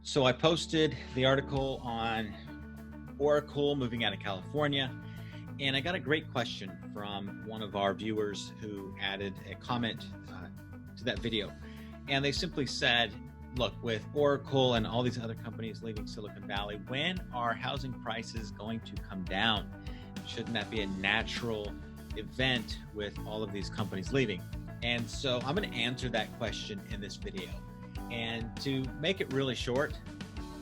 So I posted the article on Oracle moving out of California, and I got a great question from one of our viewers who added a comment to that video. And they simply said, look, with Oracle and all these other companies leaving Silicon Valley, when are housing prices going to come down? Shouldn't that be a natural event with all of these companies leaving? And so I'm going to answer that question in this video. And to make it really short,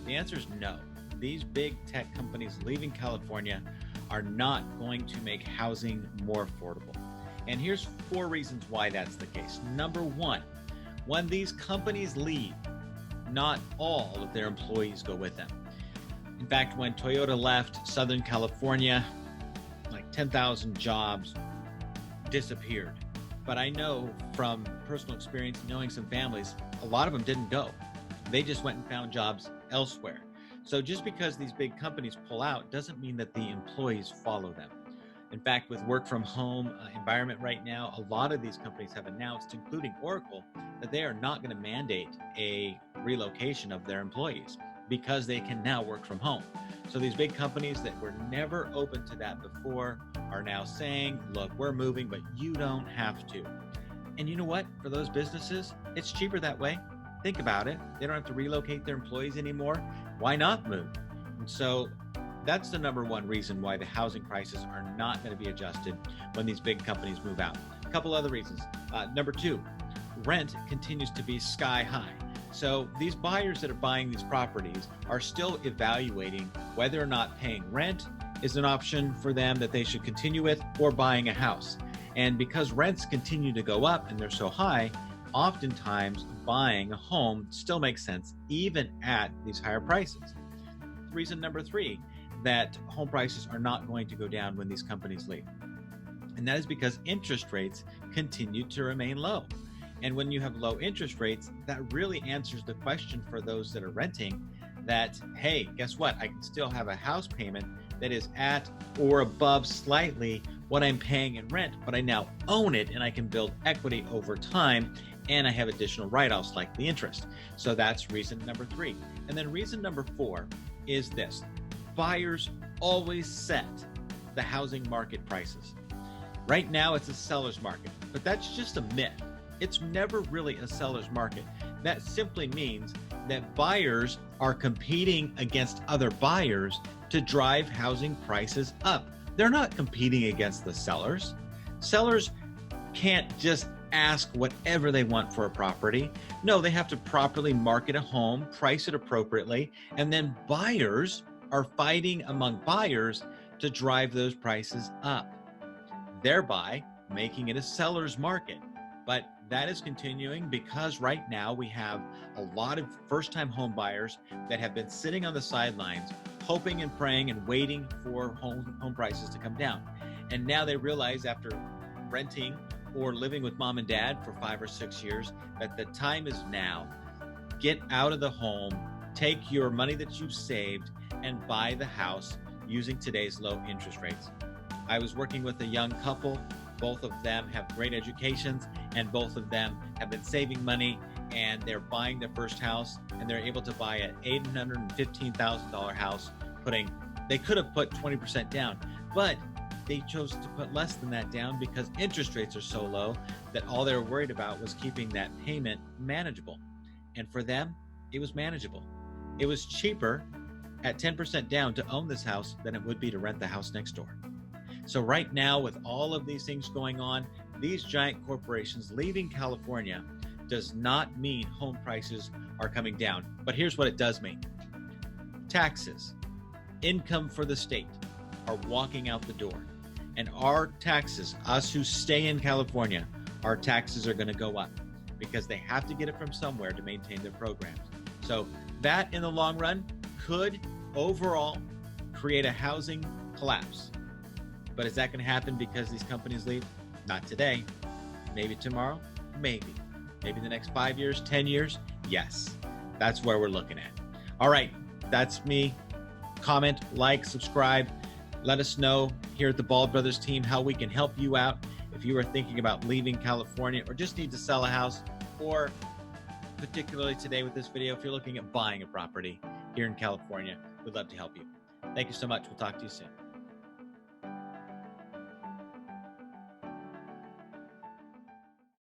the answer is no. These big tech companies leaving California are not going to make housing more affordable. And here's 4 reasons why that's the case. Number 1, when these companies leave, not all of their employees go with them. In fact, when Toyota left Southern California, like 10,000 jobs disappeared. But I know from personal experience, knowing some families, a lot of them didn't go. They just went and found jobs elsewhere. So just because these big companies pull out doesn't mean that the employees follow them. In fact, with work from home environment right now, a lot of these companies have announced, including Oracle, that they are not going to mandate a relocation of their employees because they can now work from home. So these big companies that were never open to that before are now saying, look, we're moving, but you don't have to. And you know what? For those businesses, it's cheaper that way. Think about it. They don't have to relocate their employees anymore. Why not move? And so that's the number 1 reason why the housing prices are not going to be adjusted when these big companies move out. A couple other reasons. Number 2, rent continues to be sky high. So these buyers that are buying these properties are still evaluating whether or not paying rent is an option for them that they should continue with, or buying a house. And because rents continue to go up and they're so high, oftentimes buying a home still makes sense even at these higher prices. Reason number 3, that home prices are not going to go down when these companies leave. And that is because interest rates continue to remain low. And when you have low interest rates, that really answers the question for those that are renting that, hey, guess what? I can still have a house payment that is at or above slightly what I'm paying in rent, but I now own it and I can build equity over time, and I have additional write-offs like the interest. So that's reason number 3. And then reason number 4 is this: buyers always set the housing market prices. Right now it's a seller's market, but that's just a myth. It's never really a seller's market. That simply means that buyers are competing against other buyers to drive housing prices up. They're not competing against the sellers. Sellers can't just ask whatever they want for a property. No, they have to properly market a home, price it appropriately, and then buyers are fighting among buyers to drive those prices up, thereby making it a seller's market. But that is continuing because right now we have a lot of first-time home buyers that have been sitting on the sidelines, hoping and praying and waiting for home prices to come down. And now they realize, after renting or living with mom and dad for 5 or 6 years, that the time is now. Get out of the home, take your money that you've saved, and buy the house using today's low interest rates. I was working with a young couple. Both of them have great educations, and both of them have been saving money, and they're buying their first house, and they're able to buy an $815,000 house. They could have put 20% down, but they chose to put less than that down because interest rates are so low that all they were worried about was keeping that payment manageable. And for them, it was manageable. It was cheaper at 10% down to own this house than it would be to rent the house next door. So right now, with all of these things going on, these giant corporations leaving California does not mean home prices are coming down. But here's what it does mean. Taxes, income for the state, are walking out the door. And our taxes, us who stay in California, our taxes are going to go up because they have to get it from somewhere to maintain their programs. So that, in the long run, could overall create a housing collapse. But is that going to happen because these companies leave? Not today. Maybe tomorrow? Maybe. Maybe the next 5 years, 10 years? Yes. That's where we're looking at. All right. That's me. Comment, like, subscribe. Let us know here at the Bald Brothers team how we can help you out if you are thinking about leaving California or just need to sell a house, or particularly today with this video, if you're looking at buying a property here in California, we'd love to help you. Thank you so much. We'll talk to you soon.